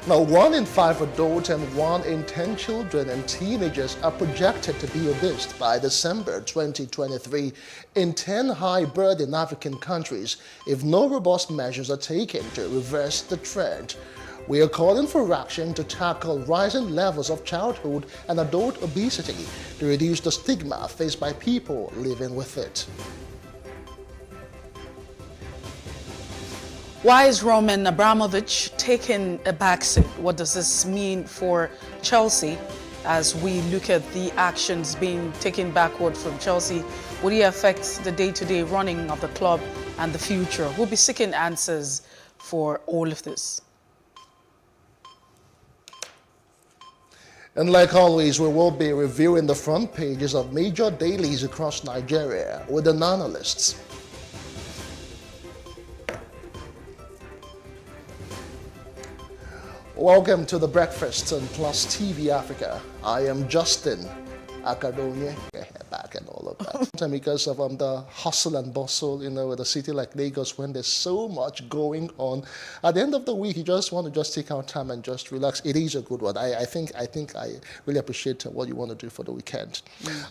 Now, 1 in 5 adults and 1 in 10 children and teenagers are projected to be obese by December 2023 in 10 high-burden African countries if no robust measures are taken to reverse the trend. We are calling for action to tackle rising levels of childhood and adult obesity to reduce the stigma faced by people living with it. Why is Roman Abramovich taking a backseat? What does this mean for Chelsea as we look at the actions being taken backward from Chelsea? Would it affect the day-to-day running of the club and the future? We'll be seeking answers for all of this. And like always, we will be reviewing the front pages of major dailies across Nigeria with the analysts. Welcome to the breakfast on Plus TV Africa. I am Justin Akadonye. Back and all of that. Because of the hustle and bustle, with a city like Lagos, when there's so much going on, at the end of the week, you just want to just take out time and just relax. It is a good one. I think I really appreciate what you want to do for the weekend.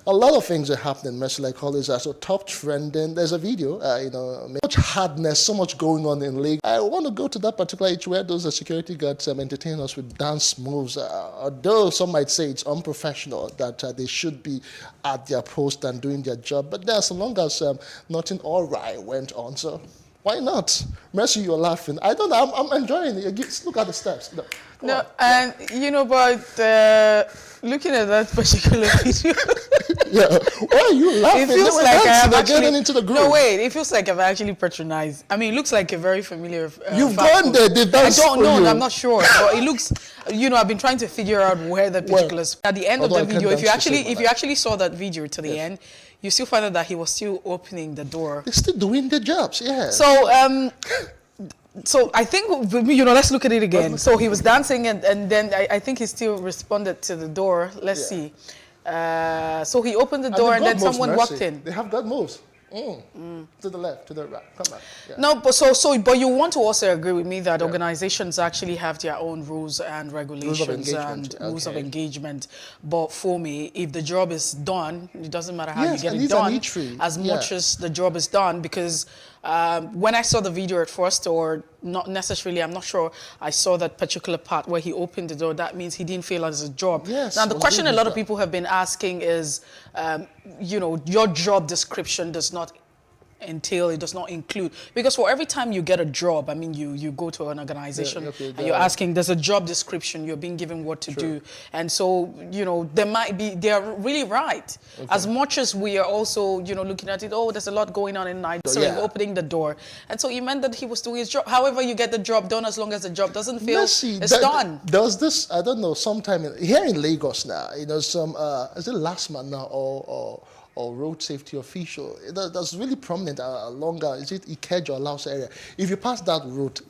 A lot of things are happening. Mercy, like always, so top trending. There's a video, much hardness, so much going on in Lagos. I want to go to that particular age where those security guards entertain us with dance moves. Although some might say it's unprofessional, that they should be at their post and doing their job, but as long as nothing awry went on, so why not? Mercy, you're laughing. I don't know. I'm enjoying it. Just look at the steps. No, and but looking at that particular video, yeah. Why are you laughing? It feels like I have actually getting into the groove. No, wait. It feels like I've actually patronized. I mean, it looks like a very familiar. You've gone there. They dance I don't know. you. I'm not sure. But it looks. I've been trying to figure out where the particular. At the end of the video, if you actually saw that video to the end, you still find out that he was still opening the door. They're still doing their jobs. Yeah. So I think, let's look at it again. So he was dancing and then I think he still responded to the door. Let's see. So he opened the door and then someone walked in. They have God moves. To the left, to the right. Come back. Yeah. No, but you want to also agree with me that organizations actually have their own rules and regulations and rules of engagement. But for me, if the job is done, it doesn't matter how you get it done, as much as the job is done. Because when I saw the video at first, or not necessarily, I'm not sure, I saw that particular part where he opened the door. That means he didn't feel as a job. Yes, now, the question a lot of people have been asking is, your job description does not entail, it does not include, because for every time you get a job, I mean, you go to an organization and you're asking, there's a job description, you're being given what to do. And so, they're really right. As much as we are also, looking at it, there's a lot going on in night, so opening the door. And so he meant that he was doing his job. However, you get the job done as long as the job doesn't feel it's done. Does this, I don't know, sometime here in Lagos now, some, is it last month now, or road safety official, that's really prominent along, is it Ikeja or Laos area? If you pass that route,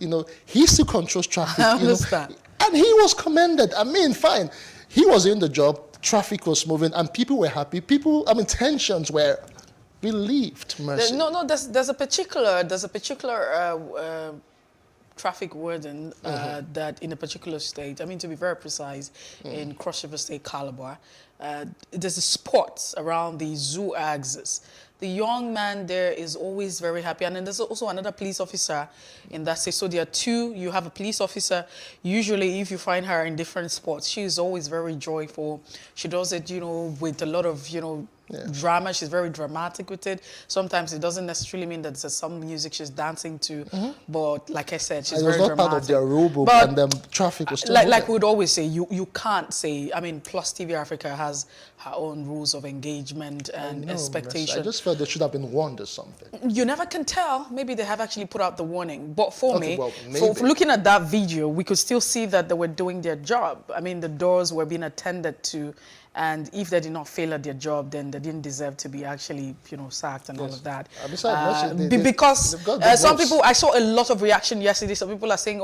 he still controls traffic. I understand. And he was commended. I mean, fine. He was in the job, traffic was moving, and people were happy. Tensions were relieved. Mercy. There's a particular traffic warden that in a particular state, I mean, to be very precise, in Cross River State, Calabar, there's a spot around the zoo axis. The young man there is always very happy. And then there's also another police officer in that state. So there are two. You have a police officer. Usually, if you find her in different spots, she is always very joyful. She does it, with a lot of, drama. She's very dramatic with it. Sometimes it doesn't necessarily mean that there's some music she's dancing to. But like I said, she's very dramatic. It was not part of their rule book, and the traffic was still like we'd always say, you can't say, I mean, PlusTvAfrica has her own rules of engagement and expectation. I just felt they should have been warned or something. You never can tell. Maybe they have actually put out the warning. But for me, for looking at that video, we could still see that they were doing their job. I mean, the doors were being attended to. And if they did not fail at their job, then they didn't deserve to be actually, sacked and all of that. Because some people, I saw a lot of reaction yesterday. Some people are saying,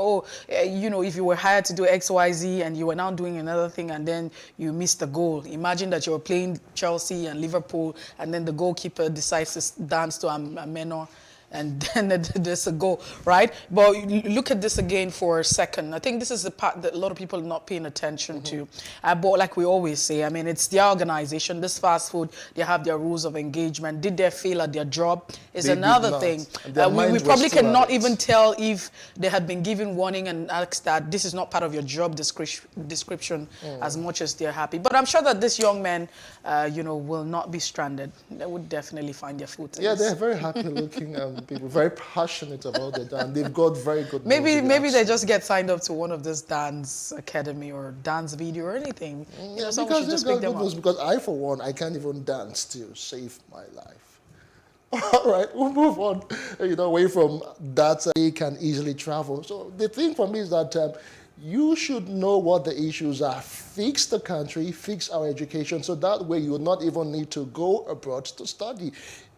if you were hired to do X, Y, Z, and you were now doing another thing, and then you missed the goal. Imagine that you're playing Chelsea and Liverpool, and then the goalkeeper decides to dance to a menor. and then there's a go, right? But look at this again for a second. I think this is the part that a lot of people are not paying attention to. But like we always say, I mean, it's their organization, this fast food, they have their rules of engagement. Did they fail at their job is another thing. We probably cannot even tell if they had been given warning and asked that this is not part of your job description as much as they're happy. But I'm sure that this young man, will not be stranded. They would definitely find their food. Yeah, they're very happy looking people, very passionate about it, and they've got very good. Maybe they just get signed up to one of this dance academy or dance video or anything. Yeah, because just pick them up. Because I, for one, I can't even dance to save my life. All right, we'll move on. Away from that, they can easily travel. So the thing for me is that you should know what the issues are. Fix the country, fix our education, so that way you will not even need to go abroad to study.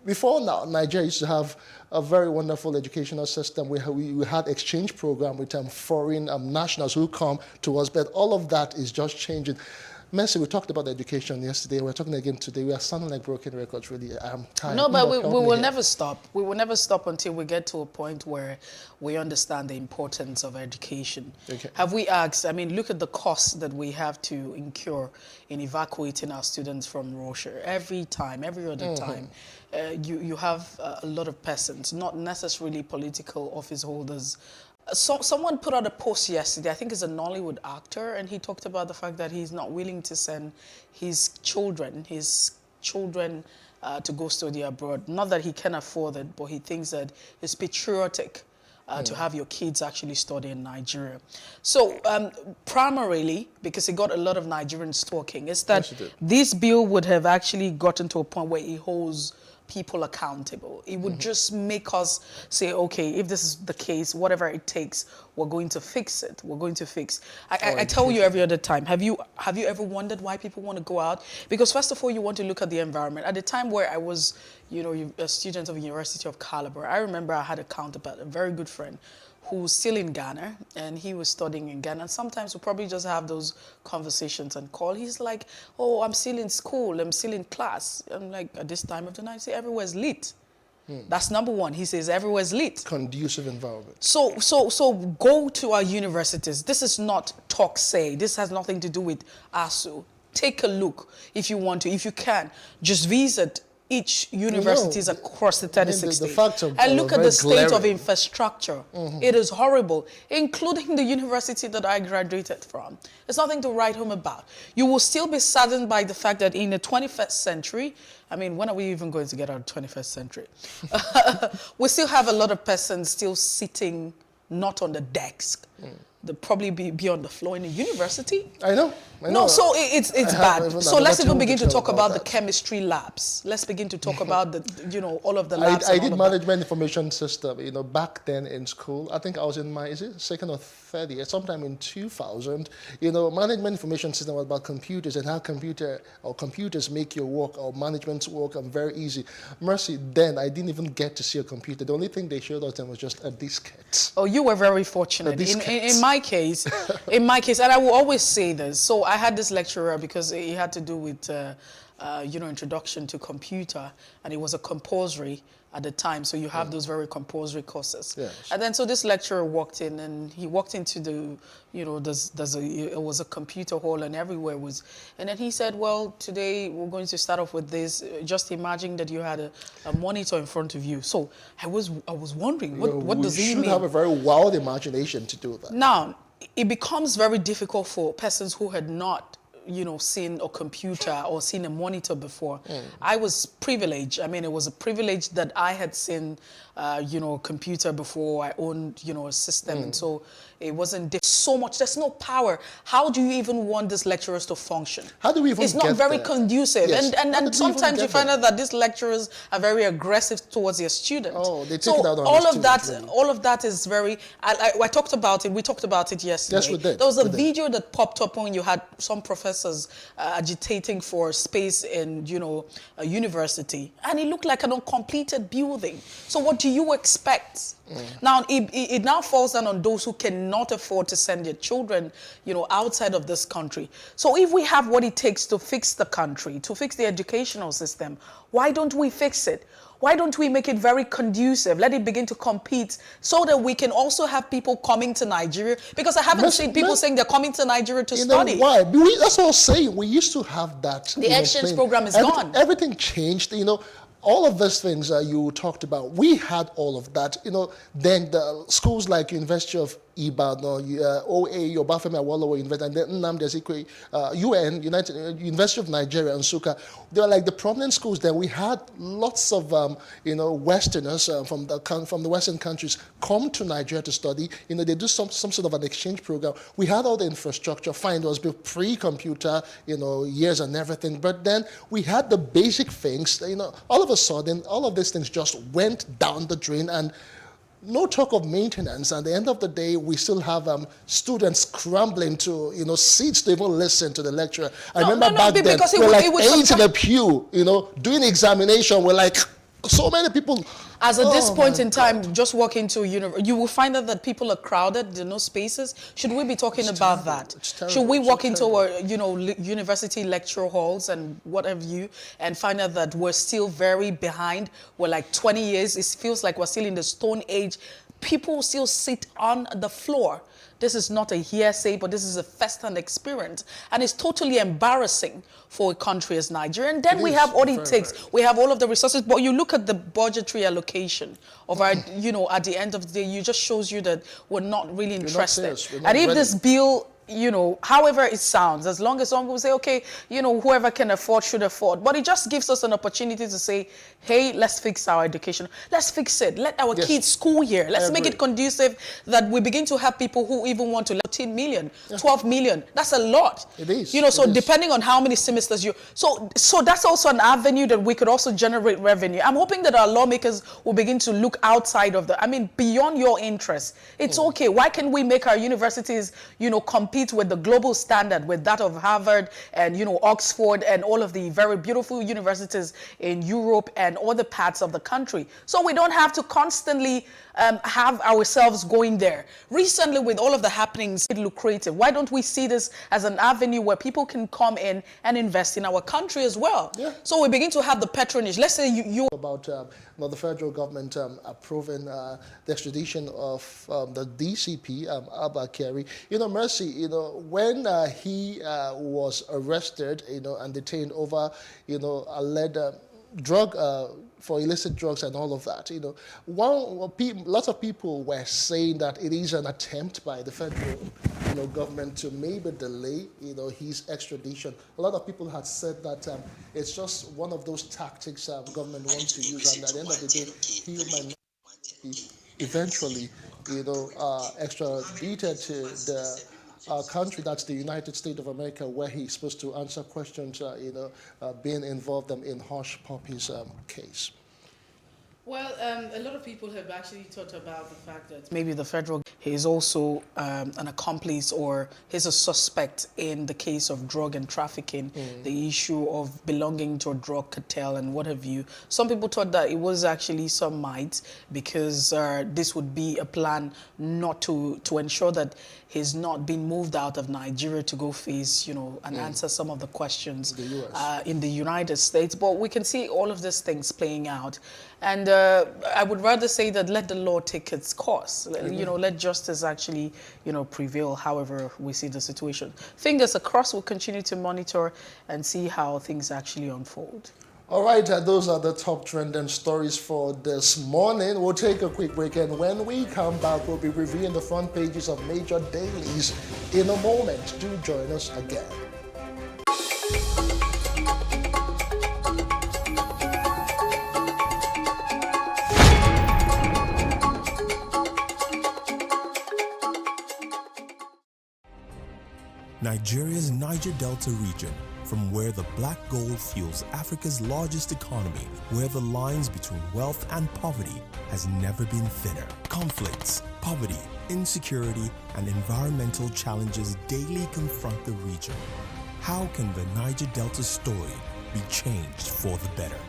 Before now, Nigeria used to have a very wonderful educational system. We had exchange program with foreign nationals who come to us, but all of that is just changing. Mercy, we talked about education yesterday. We're talking again today. We are sounding like broken records, really. I'm tired. No, but we will never stop. We will never stop until we get to a point where we understand the importance of education. Okay. Have we asked, I mean, look at the costs that we have to incur in evacuating our students from Russia. Every time, every other time, you have a lot of persons, not necessarily political office holders. So someone put out a post yesterday, I think it's a Nollywood actor, and he talked about the fact that he's not willing to send his children to go study abroad. Not that he can afford it, but he thinks that it's patriotic to have your kids actually study in Nigeria. So primarily, because he got a lot of Nigerians talking, is that this bill would have actually gotten to a point where it holds people accountable. It would just make us say, okay, if this is the case, whatever it takes, we're going to fix it. We're going to fix. I tell you every other time, have you ever wondered why people want to go out? Because first of all, you want to look at the environment. At the time where I was, a student of the University of Calabar, I remember I had a counterpart, a very good friend, who's still in Ghana, and he was studying in Ghana. And sometimes we probably just have those conversations and call. He's like, oh, I'm still in school, I'm still in class. I'm like, at this time of the night, I say, everywhere's lit. That's number one. He says everywhere's lit. Conducive environment. So go to our universities. This is not talk say. This has nothing to do with ASU. Take a look if you want to. If you can, just visit each universities across the 36 states. And look at the state of infrastructure. It is horrible, including the university that I graduated from. There's nothing to write home about. You will still be saddened by the fact that in the 21st century, I mean, when are we even going to get out of the 21st century? We still have a lot of persons still sitting not on the desk. They'll probably be on the floor in the university. I know. No, so it's bad. So let's even begin to talk about the chemistry labs. Let's begin to talk about the, all of the labs. I did management information system, back then in school. I think I was in my, second or third year, sometime in 2000. Management information system was about computers and how computers make your work or management's work very easy. Mercy, then I didn't even get to see a computer. The only thing they showed us then was just a diskette. Oh, you were very fortunate. In my case, and I will always say this. So I had this lecturer because he had to do with, introduction to computer, and it was a compulsory at the time. So you have those very compulsory courses. Yes. And then so this lecturer walked in, and he walked into the, it was a computer hall, and everywhere was. And then he said, well, today we're going to start off with this. Just imagine that you had a monitor in front of you. So I was wondering, what does he mean? You should have a very wild imagination to do that. Now, it becomes very difficult for persons who had not, seen a computer or seen a monitor before. I was privileged. I mean, it was a privilege that I had seen, a computer before. I owned, a system. And so it wasn't so much. There's no power. How do you even want these lecturers to function? How do we even It's not very conducive. Yes. And sometimes you find out that these lecturers are very aggressive towards their students. Oh, they take it out on all of that is very, I talked about it. We talked about it yesterday. Yes, we did. There was a video that popped up when you had some professors agitating for space in, a university. And it looked like an uncompleted building. So what do you expect? Now, it now falls down on those who cannot afford to send their children, outside of this country. So if we have what it takes to fix the country, to fix the educational system, why don't we fix it? Why don't we make it very conducive? Let it begin to compete so that we can also have people coming to Nigeria. Because I haven't seen people saying they're coming to Nigeria to study. Why? That's what I was saying. We used to have that. The exchange program is gone. Everything changed. All of these things you talked about, we had all of that. Then the schools like University of Ibadan, OA, Obafemi Awolowo University, and then Nnamdi Azikiwe, University of Nigeria, and Nsukka. They were like the prominent schools. Then we had lots of Westerners from the Western countries come to Nigeria to study. They do some sort of an exchange program. We had all the infrastructure. Fine, it was built pre-computer, years and everything. But then we had the basic things. All of a sudden, all of these things just went down the drain, and no talk of maintenance. At the end of the day, we still have students scrambling to, seats to even listen to the lecturer. I remember back then, we're like 8 in a pew, doing examination. We're like, so many people. As at this point in time, just walk into you will find out that people are crowded, there are no spaces. Should we be talking about that? Should we walk into our, university lecture halls and what have you, and find out that we're still very behind? We're like 20 years. It feels like we're still in the Stone Age. People still sit on the floor. This is not a hearsay, but this is a first-hand experience. And it's totally embarrassing for a country as Nigeria. And then we have what it takes. We have all of the resources. But you look at the budgetary allocation of our, at the end of the day, it just shows you that we're not really interested. And if this bill, however it sounds, as long as some people say, okay, whoever can afford should afford. But it just gives us an opportunity to say, hey, let's fix our education. Let's fix it. Let our kids school here. Let's make it conducive that we begin to have people who even want to 14 million, 12 million. That's a lot. It is. So depending on how many semesters so that's also an avenue that we could also generate revenue. I'm hoping that our lawmakers will begin to look outside of beyond your interests. It's okay. Why can't we make our universities, compete with the global standard, with that of Harvard and, Oxford and all of the very beautiful universities in Europe and other parts of the country. So we don't have to constantly have ourselves going there. Recently, with all of the happenings, it's lucrative. Why don't we see this as an avenue where people can come in and invest in our country as well? Yeah. So we begin to have the patronage. Let's say you about the federal government approving the extradition of the DCP, Abba Kyari. Mercy, when he was arrested, and detained over, alleged drug for illicit drugs and all of that, lots of people were saying that it is an attempt by the federal, government to maybe delay, his extradition. A lot of people had said that it's just one of those tactics government wants to use, and at the end of the day, he might not be eventually, extradited to the country, that's the United States of America, where he's supposed to answer questions, being involved in Hush Puppy's case. Well, a lot of people have actually thought about the fact that maybe the federal is also an accomplice, or he's a suspect in the case of drug and trafficking, the issue of belonging to a drug cartel and what have you. Some people thought that it was actually some might, because this would be a plan not to ensure that he's not been moved out of Nigeria to go face, and answer some of the questions in the United States. But we can see all of these things playing out. And I would rather say that let the law take its course. Let justice actually, prevail however we see the situation. Fingers across, we'll continue to monitor and see how things actually unfold. All right, those are the top trending stories for this morning. We'll take a quick break, and when we come back, we'll be reviewing the front pages of major dailies in a moment. Do join us again. Nigeria's Niger Delta region, from where the black gold fuels Africa's largest economy, where the lines between wealth and poverty has never been thinner. Conflicts, poverty, insecurity, and environmental challenges daily confront the region. How can the Niger Delta story be changed for the better?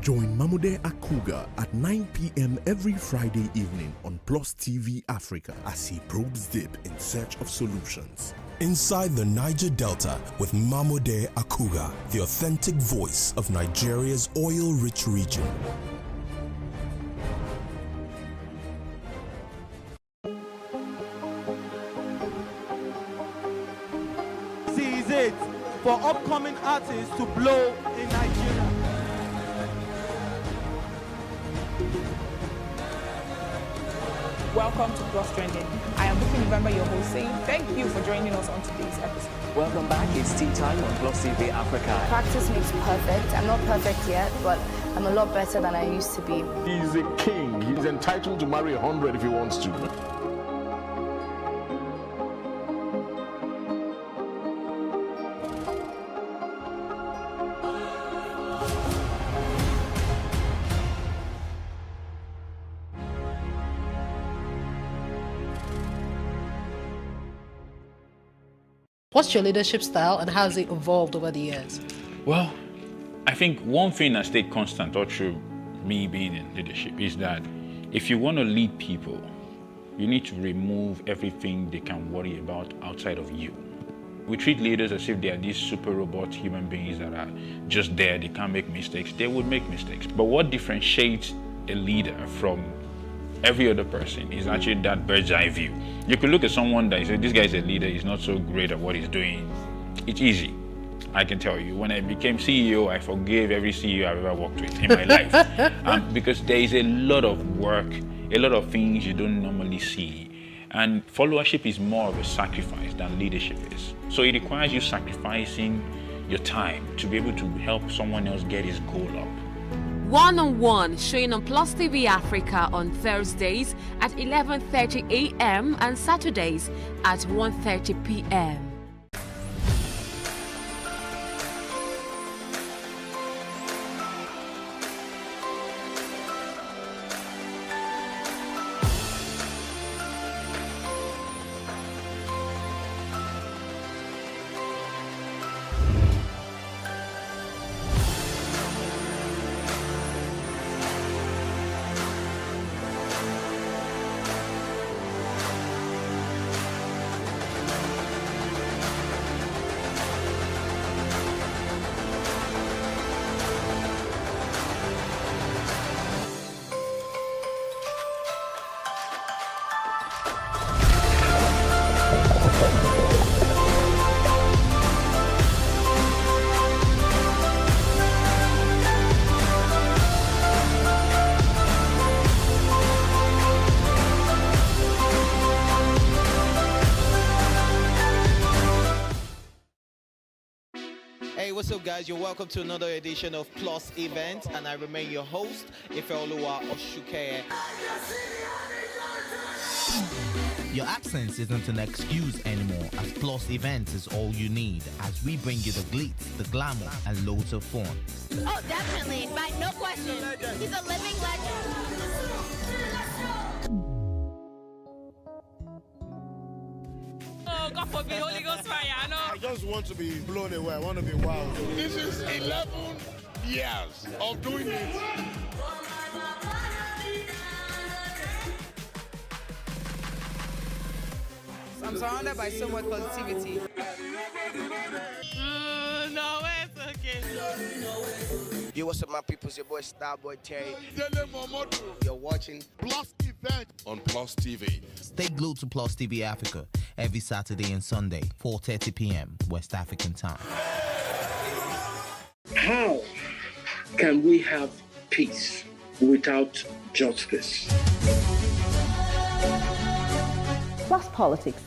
Join Mamode Akuga at 9 p.m. every Friday evening on PlusTvAfrica as he probes deep in search of solutions. Inside the Niger Delta with Mamode Akuga, the authentic voice of Nigeria's oil-rich region. to blow in Nigeria. Welcome to Plus Trending. I am Bookie November, your host, saying thank you for joining us on today's episode. Welcome back. It's tea time on PlusTvAfrica. Practice makes perfect. I'm not perfect yet, but I'm a lot better than I used to be. He's a king. He's entitled to marry 100 if he wants to. What's your leadership style and how has it evolved over the years? Well, I think one thing that stayed constant all through me being in leadership is that if you want to lead people, you need to remove everything they can worry about outside of you. We treat leaders as if they are these super robot human beings that are just there, they can't make mistakes. They would make mistakes. But what differentiates a leader from every other person is actually that bird's eye view. You could look at someone that says, this guy is a leader, he's not so great at what he's doing. It's easy, I can tell you. When I became CEO, I forgave every CEO I've ever worked with in my life. Because there is a lot of work, a lot of things you don't normally see. And followership is more of a sacrifice than leadership is. So it requires you sacrificing your time to be able to help someone else get his goal up. One-on-One, showing on PlusTvAfrica on Thursdays at 11:30 a.m. and Saturdays at 1:30 p.m. Hey, what's up, guys? You're welcome to another edition of Plus Event, and I remain your host, Ifeoluwa Oshuke. Your absence isn't an excuse anymore, as Plus Events is all you need, as we bring you the glitz, the glamour, and loads of fun. Oh, definitely. No question. He's a living legend. Oh, God forbid, Holy Ghost fire, I know. I just want to be blown away. I want to be wild. This is 11 years of doing it. I'm surrounded by so much positivity. No, it's okay. Yo, what's up, my people? It's your boy Starboy Terry. You're watching Plus Event on Plus TV. Stay glued to PlusTvAfrica every Saturday and Sunday, 4:30 p.m. West African time. How can we have peace without justice? Plus Politics.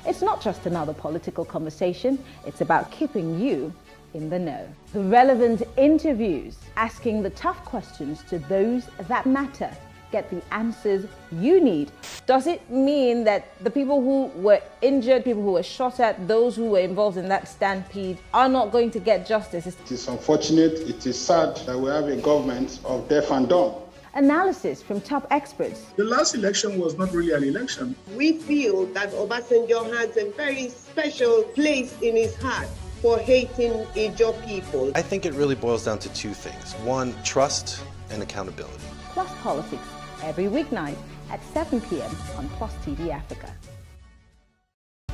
It's not just another political conversation, it's about keeping you in the know. The relevant interviews, asking the tough questions to those that matter. Get the answers you need. Does it mean that the people who were injured, people who were shot at, those who were involved in that stampede are not going to get justice? It is unfortunate, it is sad that we have a government of deaf and dumb. Analysis from top experts. The last election was not really an election. We feel that Obasanjo has a very special place in his heart for hating Ijaw people. I think it really boils down to two things. One, trust and accountability. Plus Politics, every weeknight at 7 p.m. on Plus TV Africa.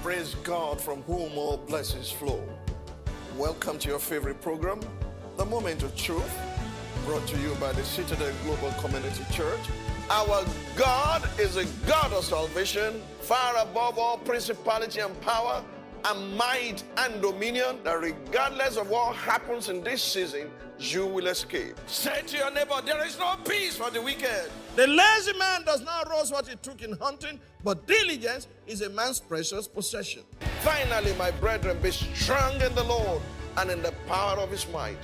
Praise God, from whom all blessings flow. Welcome to your favorite program, The Moment of Truth, brought to you by the Citadel Global Community Church. Our God is a God of salvation, far above all principality and power, and might and dominion, that regardless of what happens in this season, you will escape. Say to your neighbor, there is no peace for the wicked. The lazy man does not roast what he took in hunting, but diligence is a man's precious possession. Finally, my brethren, be strong in the Lord and in the power of his might.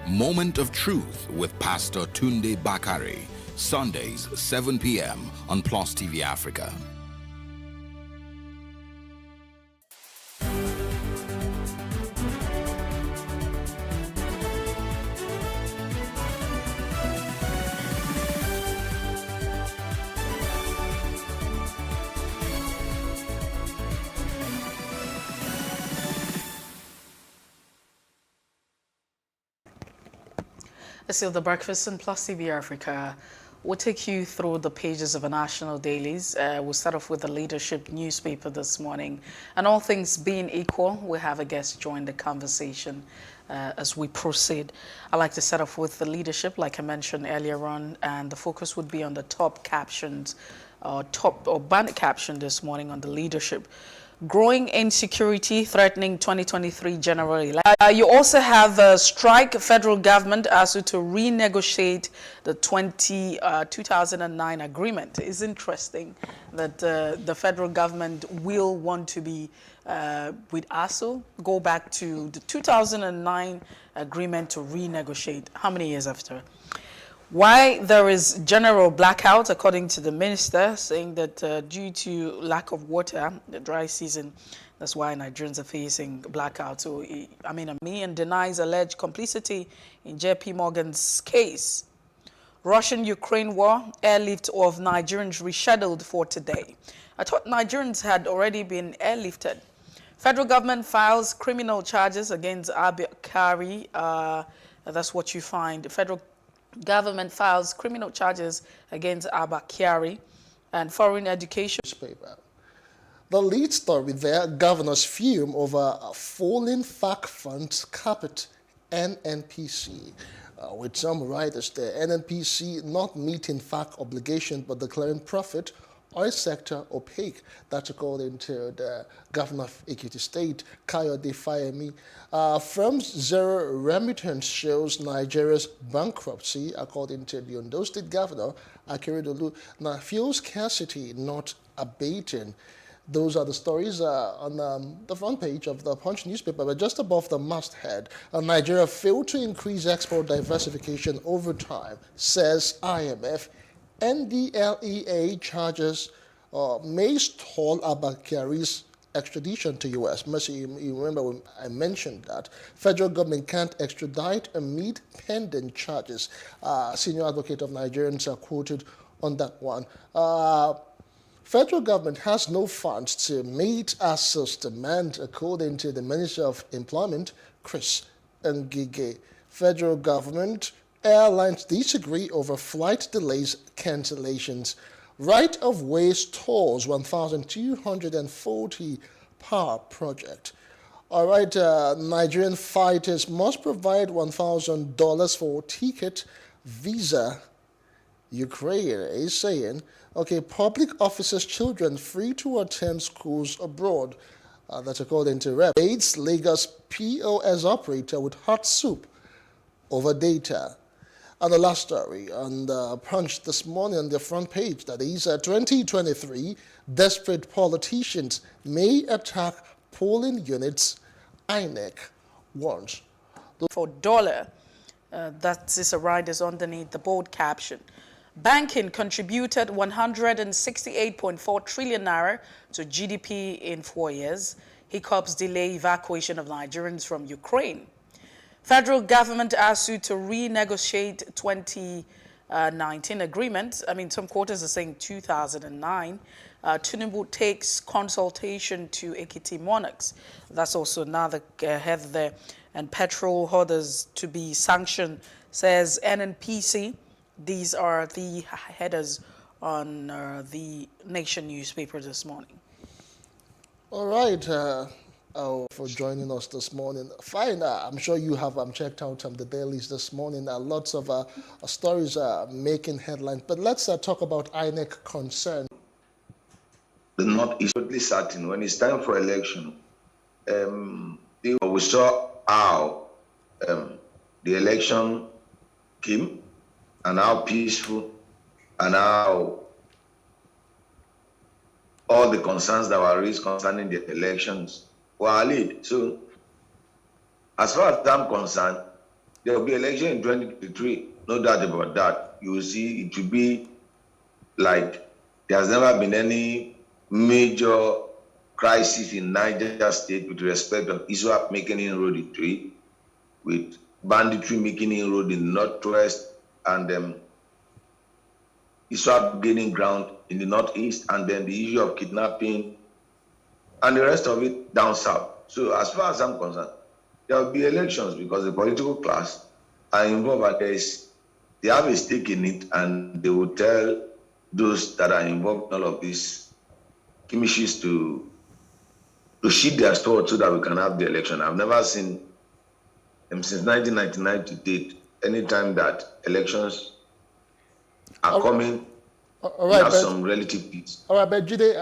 Moment of Truth with Pastor Tunde Bakari. Sundays, 7 p.m. on Plus TV Africa. This is The Breakfast in Plus TV Africa. We'll take you through the pages of our national dailies. We'll start off with the leadership newspaper this morning. And all things being equal, we have a guest join the conversation as we proceed. I'd like to start off with the leadership, like I mentioned earlier on, and the focus would be on the top captions, banner caption this morning on the leadership. Growing insecurity threatening 2023 general election. You also have the strike federal government asked to renegotiate the 2009 agreement. It's interesting that the federal government will want to be with ASU, go back to the 2009 agreement to renegotiate. How many years after? Why there is general blackout, according to the minister, saying that due to lack of water, the dry season, that's why Nigerians are facing blackout. So, and denies alleged complicity in JP Morgan's case. Russian-Ukraine war, airlift of Nigerians rescheduled for today. I thought Nigerians had already been airlifted. Federal government files criminal charges against Abakari. That's what you find. Federal government files criminal charges against Abakari and foreign education. The lead story there, governors fume over falling FAC funds carpet NNPC. With some writers there, NNPC not meeting FAC obligation but declaring profit, oil sector opaque. That's according to the governor of Ekiti State, Kayode Fayemi. Firms zero remittance shows Nigeria's bankruptcy, according to the Ondo State governor, Akeredolu. Now, fuel scarcity not abating. Those are the stories on the front page of the Punch newspaper, but just above the masthead, Nigeria failed to increase export diversification over time, says IMF. NDLEA charges may stall Abakari's extradition to U.S. Mercy, you remember when I mentioned that. Federal government can't extradite amid pending charges. Senior advocate of Nigerians are quoted on that one. Federal government has no funds to meet ASU's demand, according to the Minister of Employment, Chris Ngige. Federal government, airlines disagree over flight delays, cancellations. Right-of-way stalls 1,240 power project. All right, Nigerian fighters must provide $1,000 for ticket visa. Ukraine is saying, okay, public officers' children free to attend schools abroad. That's according to Rep. AIDS Lagos POS operator with hot soup over data. And the last story on the Punch this morning on the front page, that is 2023, desperate politicians may attack polling units, INEC warns. For dollar, that is a riders underneath the bold caption. Banking contributed 168.4 trillion naira to GDP in 4 years. Hiccups delay evacuation of Nigerians from Ukraine. Federal government asked you to renegotiate 2019 agreement. Some quarters are saying 2009. Tinubu takes consultation to Ekiti monarchs. That's also another head there. And petrol holders to be sanctioned, says NNPC. These are the headers on the Nation newspaper this morning. All right. For joining us this morning. Fine, I'm sure you have checked out the dailies this morning. Lots of stories making headlines. But let's talk about INEC concern. The North is totally certain when it's time for election, We saw how the election came and how peaceful and how all the concerns that were raised concerning the elections were allayed. So, as far as I'm concerned, there will be election in 2023, no doubt about that. You will see it will be like there has never been any major crisis in Niger State with respect of ISWAP making inroad into it, with banditry making inroad in the northwest, and ISWAP gaining ground in the northeast, and then the issue of kidnapping and the rest of it down south. So as far as I'm concerned, there will be elections because the political class are involved, and they have a stake in it, and they will tell those that are involved in all of these commissions to sheet their sword so that we can have the election. I've never seen since 1999 to date, any time that elections are coming, all right, have some relative peace. All right, but Jide,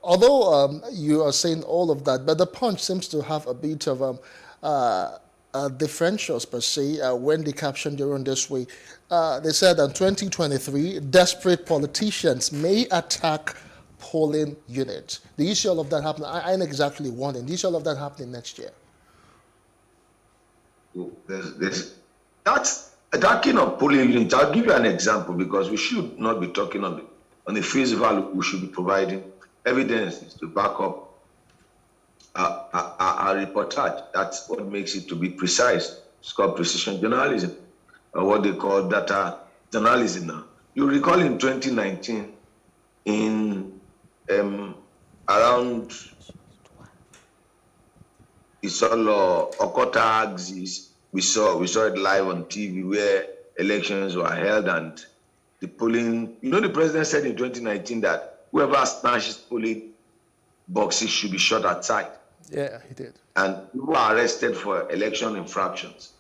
although you are saying all of that, but the Punch seems to have a bit of differentials per se when they captioned their own this way. They said in 2023, desperate politicians may attack polling units. The issue of that happening, I ain't exactly wanting. The issue of that happening next year. That's attacking of polling units. I'll give you an example because we should not be talking on the face value. We should be providing evidence to back up our reportage. That's what makes it to be precise. It's called precision journalism, or what they call data journalism now. You recall in 2019, in around Isolo, Okota axis, we saw it live on TV where elections were held and the polling. The president said in 2019 that whoever smashes polling boxes should be shot at sight. Yeah, he did. And people were arrested for election infractions.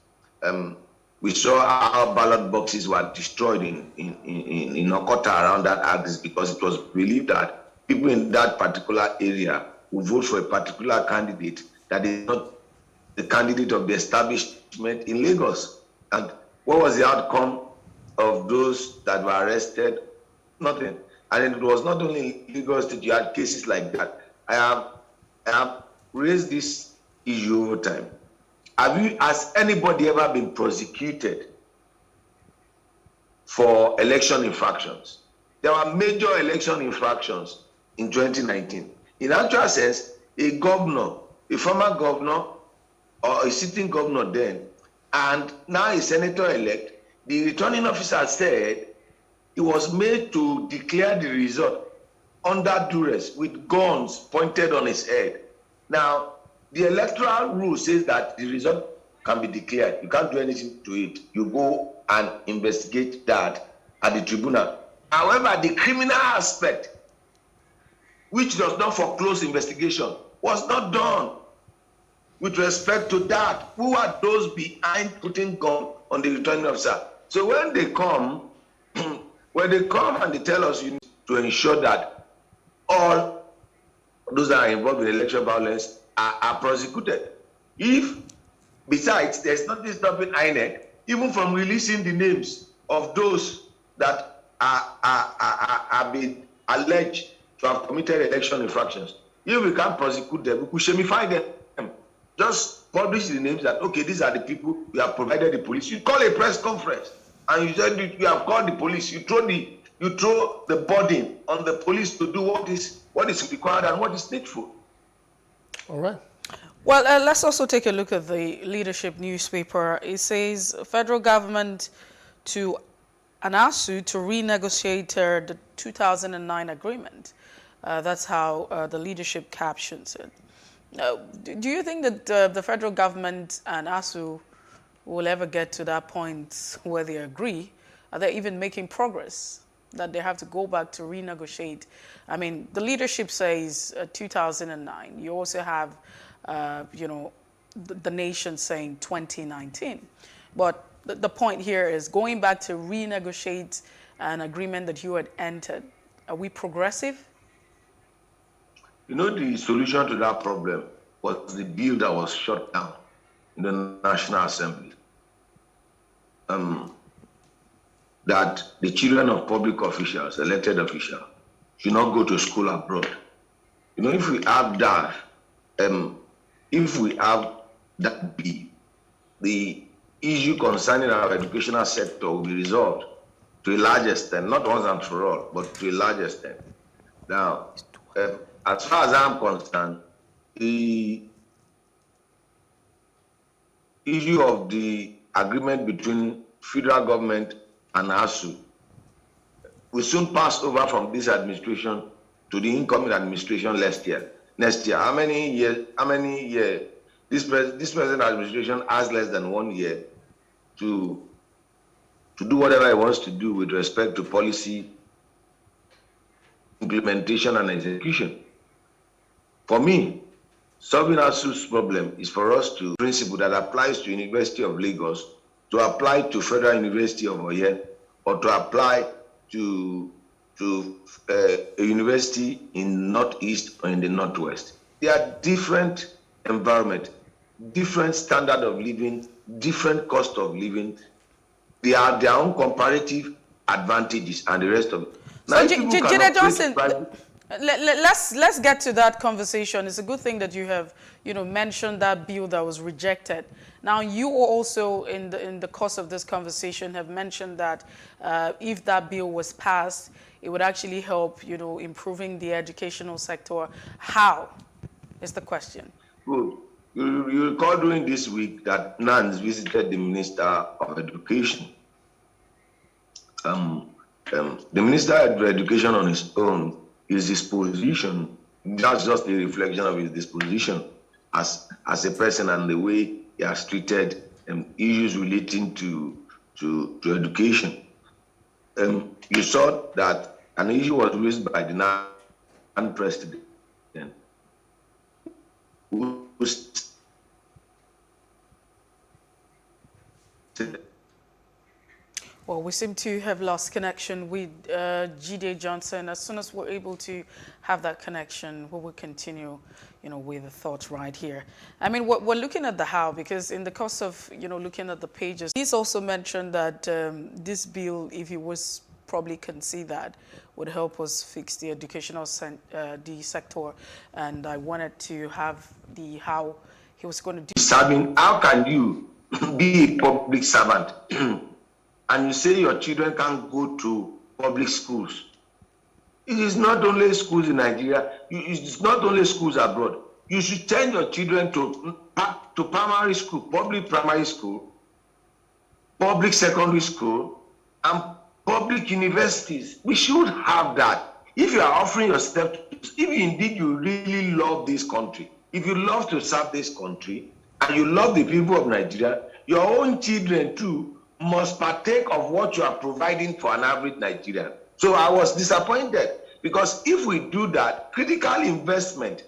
We saw how ballot boxes were destroyed in Okota around that axis because it was believed that people in that particular area will vote for a particular candidate that is not the candidate of the establishment in Lagos. And what was the outcome of those that were arrested? Nothing. And it was not only in Lagos that you had cases like that. I have raised this issue over time. Has anybody ever been prosecuted for election infractions? There were major election infractions in 2019. In actual sense, a governor, a former governor, or a sitting governor then, and now a senator-elect, the returning officer said he was made to declare the result under duress with guns pointed on his head. Now, the electoral rule says that the result can be declared. You can't do anything to it. You go and investigate that at the tribunal. However, the criminal aspect, which does not foreclose investigation, was not done. With respect to that, who are those behind putting gun on the returning officer? So when they come, and they tell us you need to ensure that all those that are involved in election violence are prosecuted. If, besides, there's nothing stopping INEC even from releasing the names of those that are being alleged to have committed election infractions. If we can't prosecute them, we could shamify them. Just publish the names that, okay, these are the people we have provided the police. You call a press conference and you said you have called the police. You throw the burden on the police to do what is required and what is needful. All right. Well, let's also take a look at the Leadership newspaper. It says federal government to ANASU to renegotiate the 2009 agreement. That's how the Leadership captions it. Do you think that the federal government and ASU will ever get to that point where they agree? Are they even making progress that they have to go back to renegotiate? I mean, the Leadership says 2009. You also have, the nation saying 2019. But the point here is going back to renegotiate an agreement that you had entered. Are we progressive? The solution to that problem was the bill that was shut down in the National Assembly. That the children of public officials, elected officials, should not go to school abroad. You know, if we have that, bill, the issue concerning our educational sector will be resolved to a large extent, not once and for all, but to a large extent. Now, as far as I'm concerned, the issue of the agreement between federal government and ASU will soon pass over from this administration to the incoming administration next year. How many years? This present administration has less than 1 year to do whatever it wants to do with respect to policy implementation and execution. For me, solving ASU's problem is for us to principle that applies to University of Lagos, to apply to Federal University of Oye, or to apply to a university in Northeast or in the Northwest. They are different environment, different standard of living, different cost of living. They have their own comparative advantages and the rest of it. So, Jide Johnson, let's get to that conversation. It's a good thing that you have, mentioned that bill that was rejected. Now, you also, in the course of this conversation, have mentioned that if that bill was passed, it would actually help, improving the educational sector. How is the question? Good. You recall during this week that Nance visited the Minister of Education. The Minister of Education on his own, his disposition, that's just a reflection of his disposition as a person and the way he has treated issues relating to education. You saw that an issue was raised by the non-president, Well, we seem to have lost connection with Jide Johnson. As soon as we're able to have that connection, we will continue, with the thoughts right here. I mean, we're looking at the how, because in the course of, looking at the pages, he's also mentioned that this bill, if he was probably concede that, would help us fix the educational sector. And I wanted to have the how he was going to do. Serving, how can you be a public servant and you say your children can't go to public schools? It is not only schools in Nigeria, it's not only schools abroad. You should send your children to primary school, public primary school, public secondary school, and public universities. We should have that. If you are offering yourself, if indeed you really love this country, if you love to serve this country, and you love the people of Nigeria, your own children too must partake of what you are providing for an average Nigerian. So I was disappointed, because if we do that, critical investment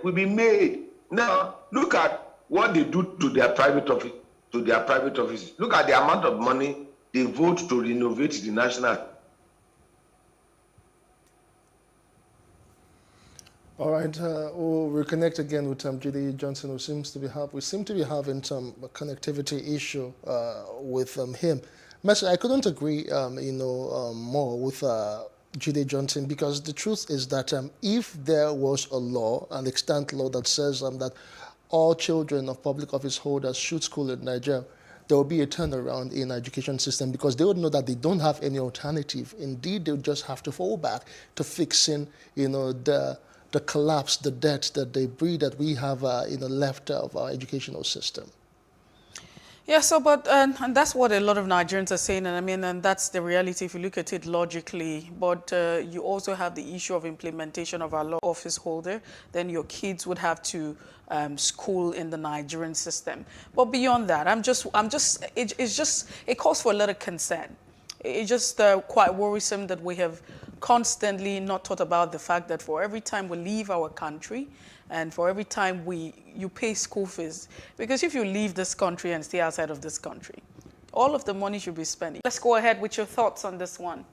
will be made. Now, look at what they do to their private office, offices. Look at the amount of money they vote to renovate the national. All right, we'll reconnect again with Jide Johnson, who seems to be we seem to be having some connectivity issue with him. Messi, I couldn't agree, more with Jide Johnson, because the truth is that if there was a law, an extant law that says that all children of public office holders should school in Nigeria, there will be a turnaround in the education system, because they would know that they don't have any alternative. Indeed, they would just have to fall back to fixing, the collapse, the debt, the debris that we have left of our educational system. Yeah, so, but, and that's what a lot of Nigerians are saying, and I mean, and that's the reality if you look at it logically, but you also have the issue of implementation of our law office holder, then your kids would have to school in the Nigerian system. But beyond that, it calls for a lot of concern. It's just quite worrisome that we have constantly not thought about the fact that for every time we leave our country and for every time you pay school fees, because if you leave this country and stay outside of this country, all of the money should be spending. Let's go ahead with your thoughts on this one.